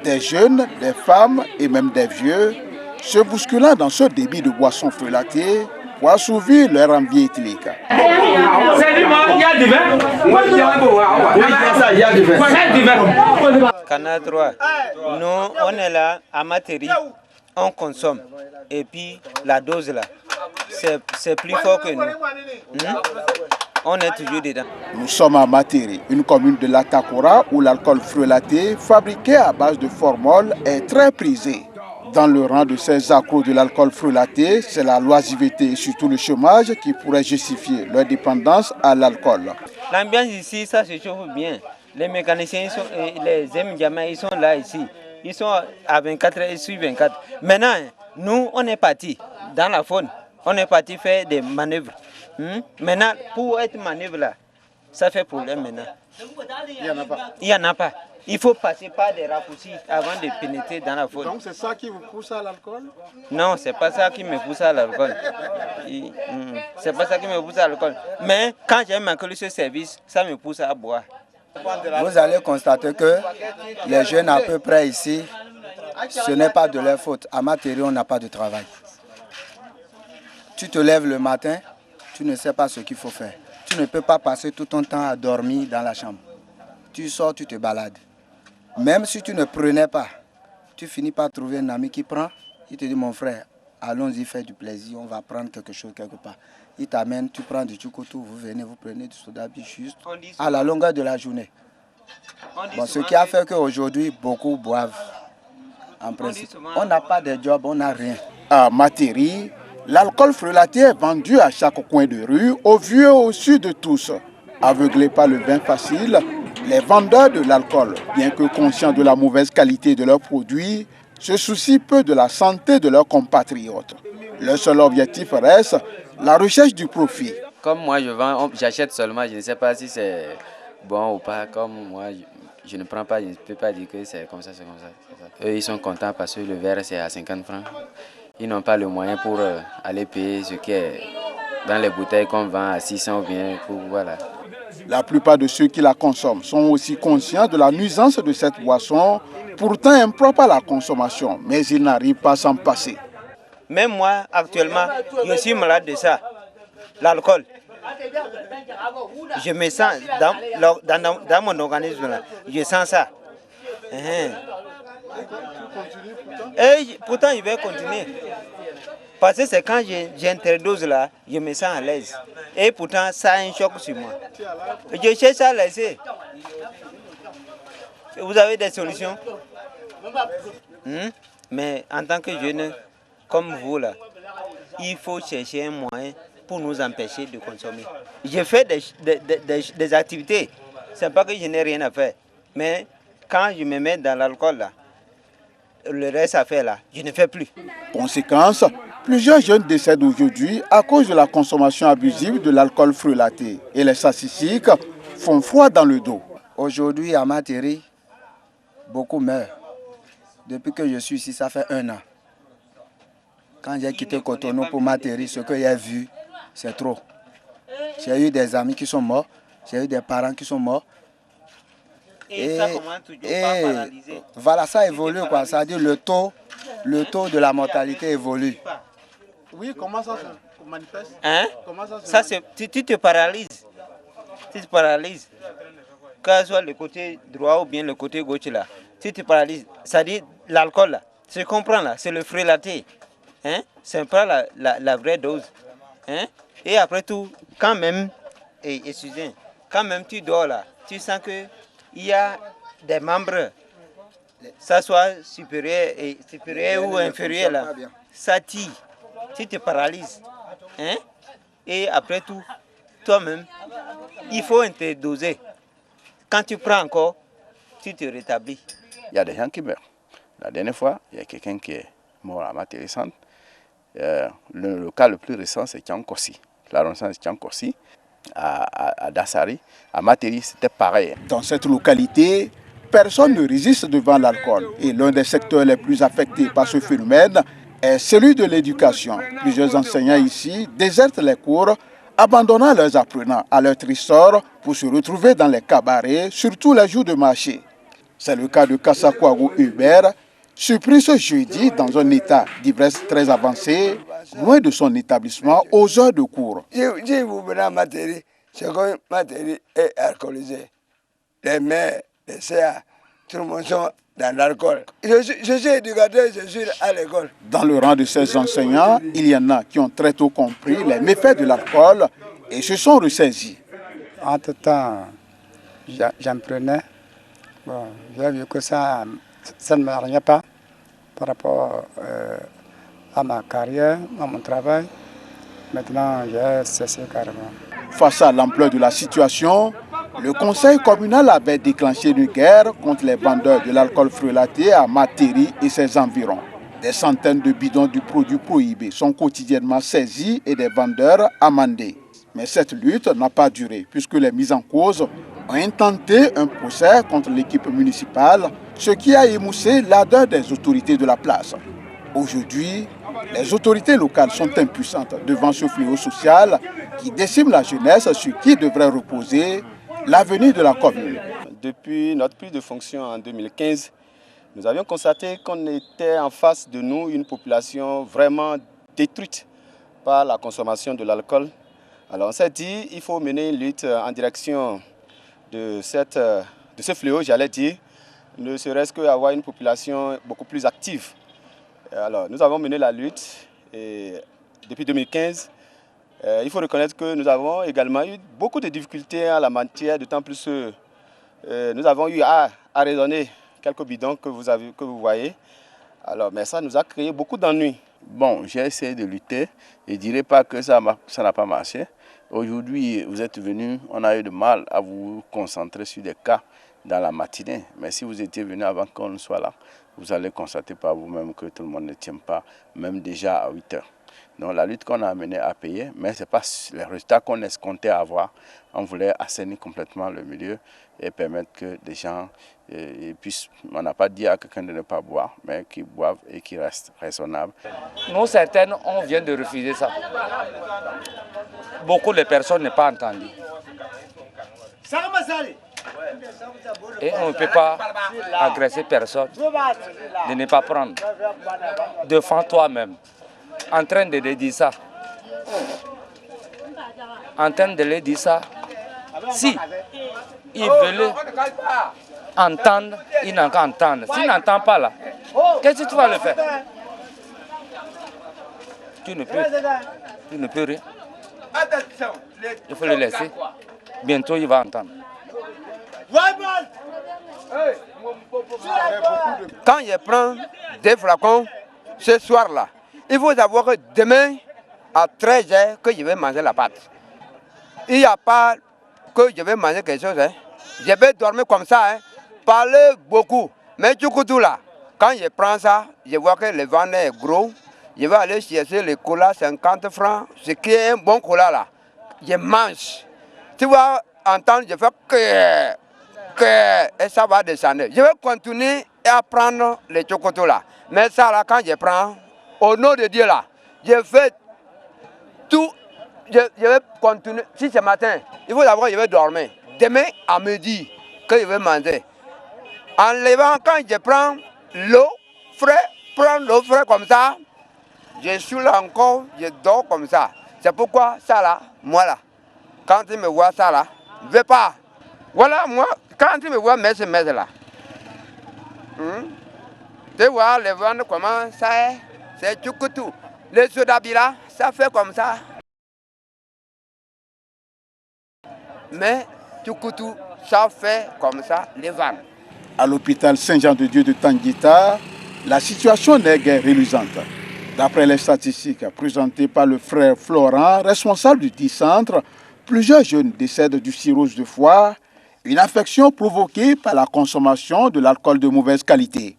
Des jeunes, des femmes et même des vieux se bousculant dans ce débit de boissons frelatées pour assouvir leur envie éthylique. Canal 3, nous on est là à Materi, on consomme et puis la dose là, c'est plus fort que nous. On est toujours dedans. Nous sommes à Materi, une commune de l'Atakora où l'alcool frelaté fabriqué à base de formol est très prisé. Dans le rang de ces accros de l'alcool frelaté, c'est la loisiveté et surtout le chômage qui pourrait justifier leur dépendance à l'alcool. L'ambiance ici, ça se chauffe bien. Les mécaniciens, les Mdiamais, ils sont là ici. Ils sont à 24 heures sur 24. Maintenant, nous, on est partis dans la faune. On est parti faire des manœuvres. Maintenant, pour être manœuvre là, ça fait problème maintenant. Il n'y en a pas. Il n'y en a pas. Il faut passer par des raccourcis avant de pénétrer dans la faune. Donc c'est ça qui vous pousse à l'alcool? Non, c'est pas ça qui me pousse à l'alcool. C'est pas ça qui me pousse à l'alcool. Mais quand j'ai manqué ce service, ça me pousse à boire. Vous allez constater que les jeunes à peu près ici, ce n'est pas de leur faute. À Materi, on n'a pas de travail. Tu te lèves le matin, tu ne sais pas ce qu'il faut faire. Tu ne peux pas passer tout ton temps à dormir dans la chambre. Tu sors, tu te balades. Même si tu ne prenais pas, tu finis par trouver un ami qui prend. Il te dit, mon frère, allons-y faire du plaisir, on va prendre quelque chose quelque part. Il t'amène, tu prends du choukotou, vous venez, vous prenez du soda juste à la longueur de la journée. Bon, ce qui a fait qu'aujourd'hui, beaucoup boivent. En principe, on n'a pas de job, on n'a rien. À Materi, l'alcool frelaté est vendu à chaque coin de rue, au vu et au su de tous. Aveuglés par le vin facile, les vendeurs de l'alcool, bien que conscients de la mauvaise qualité de leurs produits, se soucient peu de la santé de leurs compatriotes. Leur seul objectif reste la recherche du profit. Comme moi je vends, j'achète seulement, je ne sais pas si c'est bon ou pas. Comme moi je ne prends pas, je ne peux pas dire que c'est comme ça, c'est comme ça. Eux ils sont contents parce que le verre c'est à 50 francs. Ils n'ont pas le moyen pour aller payer ce qui est dans les bouteilles qu'on vend à 600 ou bien pour voilà. La plupart de ceux qui la consomment sont aussi conscients de la nuisance de cette boisson, pourtant impropre à la consommation, mais ils n'arrivent pas à s'en passer. Même moi, actuellement, je suis malade de ça, l'alcool. Je me sens dans mon organisme, là, je sens ça. Et pourtant, je vais continuer. Parce que c'est quand j'interdose là, je me sens à l'aise. Et pourtant, ça a un choc sur moi. Je cherche à laisser. Vous avez des solutions? Mais en tant que jeune, comme vous là, il faut chercher un moyen pour nous empêcher de consommer. Je fais des activités. C'est pas que je n'ai rien à faire. Mais quand je me mets dans l'alcool là, le reste à faire là, je ne fais plus. Conséquence, plusieurs jeunes décèdent aujourd'hui à cause de la consommation abusive de l'alcool frelaté. Et les statistiques font froid dans le dos. Aujourd'hui, à Materi, beaucoup meurent. Depuis que je suis ici, ça fait 1 an. Quand j'ai quitté Cotonou pour Materi, ce que j'ai vu, c'est trop. J'ai eu des amis qui sont morts, j'ai eu des parents qui sont morts. Et ça commence toujours par paralyser. Voilà, ça évolue quoi. Ça veut dire le taux de la mortalité évolue. Oui, comment ça se manifeste? Ça tu te paralyses. Tu te paralyses. Que ce soit le côté droit ou bien le côté gauche là. Tu te paralyses. Ça dit l'alcool là. Tu comprends là, c'est le frelaté. C'est pas la vraie dose. Et après tout, quand même, excusez, quand même tu dors là, tu sens que il y a des membres, ça soit supérieur ou inférieur là, ça tire, tu te paralyses. Et après tout, toi-même, il faut interdoser. Quand tu prends encore, tu te rétablis. Il y a des gens qui meurent. La dernière fois, il y a quelqu'un qui est mort à Materi Centre. Le cas le plus récent, c'est Tiankossi. L'arrondissement de Tiankossi, à Dassari. À Materi, c'était pareil. Dans cette localité, personne ne résiste devant l'alcool. Et l'un des secteurs les plus affectés par ce phénomène est celui de l'éducation. Plusieurs enseignants ici désertent les cours, abandonnant leurs apprenants à leur triste sort pour se retrouver dans les cabarets, surtout les jours de marché. C'est le cas de Kassakouagou Hubert, surpris ce jeudi dans un état d'ivresse très avancé, loin de son établissement aux heures de cours. J'ai ouvert ma télé, c'est comme ma télé est alcoolisée. Les mères, les sœurs, tout le monde sont dans l'alcool. Je suis éducateur, je suis à l'école. Dans le rang de ces enseignants, il y en a qui ont très tôt compris les méfaits de l'alcool et se sont ressaisis. Entre-temps, j'en prenais. Bon, j'ai vu que ça ne m'arrêtait pas par rapport à ma carrière, à mon travail. Maintenant, j'ai cessé carrément. Face à l'ampleur de la situation, le conseil communal avait déclenché une guerre contre les vendeurs de l'alcool frelaté à Materi et ses environs. Des centaines de bidons du produit prohibé sont quotidiennement saisis et des vendeurs amendés. Mais cette lutte n'a pas duré puisque les mises en cause ont intenté un procès contre l'équipe municipale, ce qui a émoussé l'ardeur des autorités de la place. Aujourd'hui, les autorités locales sont impuissantes devant ce fléau social qui décime la jeunesse sur qui devrait reposer l'avenir de la commune. Depuis notre prise de fonction en 2015, nous avions constaté qu'on était en face de nous une population vraiment détruite par la consommation de l'alcool. Alors on s'est dit qu'il faut mener une lutte en direction de ce fléau, j'allais dire, ne serait-ce qu'avoir une population beaucoup plus active. Alors nous avons mené la lutte et depuis 2015. Il faut reconnaître que nous avons également eu beaucoup de difficultés en la matière, d'autant plus que nous avons eu à raisonner quelques bidons que vous voyez. Alors, mais ça nous a créé beaucoup d'ennuis. Bon, j'ai essayé de lutter. Je ne dirais pas que ça n'a pas marché. Aujourd'hui, vous êtes venus, on a eu du mal à vous concentrer sur des cas dans la matinée. Mais si vous étiez venus avant qu'on soit là, vous allez constater par vous-même que tout le monde ne tient pas, même déjà à 8 heures. Donc la lutte qu'on a menée a payé, mais ce n'est pas les résultats qu'on escomptait avoir. On voulait assainir complètement le milieu et permettre que des gens puissent, on n'a pas dit à quelqu'un de ne pas boire, mais qu'ils boivent et qu'ils restent raisonnables. Nous, certaines, on vient de refuser ça. Beaucoup de personnes n'ont pas entendu. Et on ne peut pas agresser personne de ne pas prendre. Défends toi-même. En train de le dire ça. En train de le dire ça. Si il veut entendre, il n'a qu'à entendre. S'il n'entend pas là, qu'est-ce que tu vas le faire? Tu ne peux rien. Il faut le laisser. Bientôt il va entendre. Quand je prends des flacons ce soir-là, il faut savoir que demain, à 13h, que je vais manger la pâte. Il n'y a pas que je vais manger quelque chose. Hein. Je vais dormir comme ça, hein. Parler beaucoup. Mais du coup, tout là, quand je prends ça, je vois que le vent est gros. Je vais aller chercher le cola 50 francs, ce qui est un bon cola là. Je mange. Tu vas entendre, je fais que, et ça va descendre. Je vais continuer à prendre les chocotos là. Mais ça là, quand je prends, au nom de Dieu là, je fais tout, je vais continuer. Si c'est matin, il faut d'abord je vais dormir. Demain à midi, que je vais manger. En levant, quand je prends l'eau fraîche, prends l'eau fraîche comme ça, je suis là encore, je dors comme ça. C'est pourquoi ça là, moi là, quand tu me vois ça là, je ne veux pas. Voilà, moi, quand tu me vois mettre là, tu vois le vent comment ça est. C'est Tchoukoutou. Le sodabila, ça fait comme ça. Mais Tchoukoutou, ça fait comme ça, les vannes. À l'hôpital Saint-Jean-de-Dieu de Tanguita, la situation n'est guère reluisante. D'après les statistiques présentées par le frère Florent, responsable du 10 centre, plusieurs jeunes décèdent du cirrhose de foie, une affection provoquée par la consommation de l'alcool de mauvaise qualité.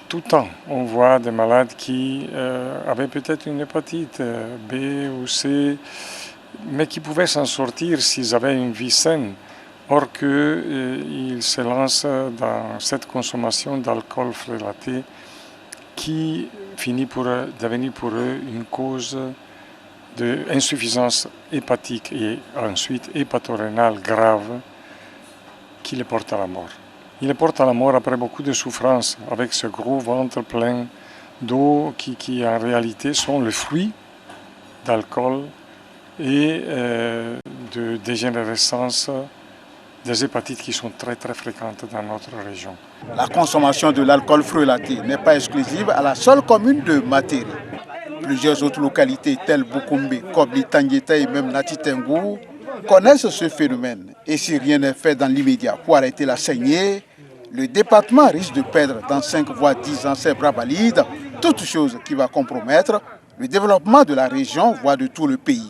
Tout le temps, on voit des malades qui avaient peut-être une hépatite B ou C, mais qui pouvaient s'en sortir s'ils avaient une vie saine. Or qu'ils se lancent dans cette consommation d'alcool frelaté qui finit pour devenir pour eux une cause d'insuffisance hépatique et ensuite hépatorénale grave qui les porte à la mort. il porte à la mort après beaucoup de souffrances, avec ce gros ventre plein d'eau qui en réalité sont le fruit d'alcool et de dégénérescence des hépatites qui sont très fréquentes dans notre région. La consommation de l'alcool frelaté n'est pas exclusive à la seule commune de Matéri. Plusieurs autres localités telles Bukumbe, Kobli, Tangueta et même Natitengu connaissent ce phénomène. Et si rien n'est fait dans l'immédiat pour arrêter la saignée, le département risque de perdre dans 5 voire 10 ans ses bras valides, toute chose qui va compromettre le développement de la région, voire de tout le pays.